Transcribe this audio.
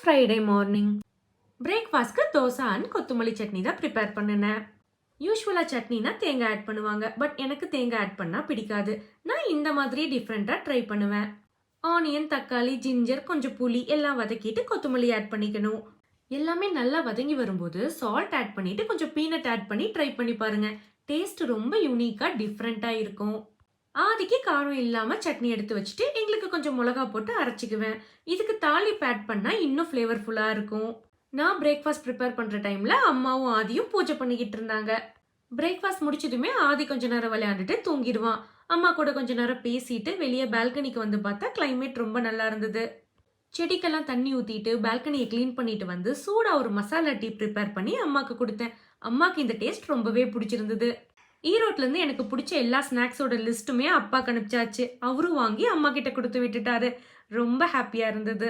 Friday morning பிரேக்ஃபாஸ்ட்க்கு dosa and கொத்தமல்லி சட்னி தான் prepare பண்ணினேன். யூஸ்வலாக சட்னினா தேங்காய் ஆட் பண்ணுவாங்க, பட் எனக்கு தேங்காய் ஆட் பண்ணால் பிடிக்காது. நான் இந்த மாதிரி டிஃப்ரெண்ட்டாக ட்ரை பண்ணுவேன். ஆனியன், தக்காளி, ஜிஞ்சர், கொஞ்சம் புளி எல்லாம் வதக்கிட்டு கொத்தமல்லி ஆட் பண்ணிக்கணும். எல்லாமே நல்லா வதங்கி வரும்போது சால்ட் ஆட் பண்ணிட்டு கொஞ்சம் பீனட் ஆட் பண்ணி ட்ரை பண்ணி பாருங்க. டேஸ்ட் ரொம்ப யூனிக்காக டிஃப்ரெண்ட்டாக இருக்கும். ஆதிக்கு காரம் இல்லாமல் சட்னி எடுத்து வச்சுட்டு எங்களுக்கு கொஞ்சம் மிளகா போட்டு அரைச்சிக்குவேன். இதுக்கு தாளிப்பு ஆட் பண்ணால் இன்னும் ஃப்ளேவர்ஃபுல்லாக இருக்கும். நான் பிரேக்ஃபாஸ்ட் ப்ரிப்பேர் பண்ணுற டைமில் அம்மாவும் ஆதியும் பூஜை பண்ணிக்கிட்டு இருந்தாங்க. பிரேக்ஃபாஸ்ட் முடிச்சதுமே ஆதி கொஞ்ச நேரம் விளையாண்டுட்டு தூங்கிடுவான். அம்மா கூட கொஞ்ச நேரம் பேசிட்டு வெளியே பால்கனிக்கு வந்து பார்த்தா கிளைமேட் ரொம்ப நல்லா இருந்தது. செடிக்கெல்லாம் தண்ணி ஊற்றிட்டு பால்கனியை க்ளீன் பண்ணிட்டு வந்து சூடாக ஒரு மசாலா டீ ப்ரிப்பேர் பண்ணி அம்மாவுக்கு கொடுத்தேன். அம்மாவுக்கு இந்த டேஸ்ட் ரொம்பவே பிடிச்சிருந்தது. ஈரோட்லேருந்து எனக்கு பிடிச்ச எல்லா ஸ்நாக்ஸோட லிஸ்ட்டுமே அப்பாக்கு அனுப்பிச்சாச்சு. அவரும் வாங்கி அம்மா கிட்ட கொடுத்து விட்டுட்டாரு. ரொம்ப ஹாப்பியாக இருந்தது.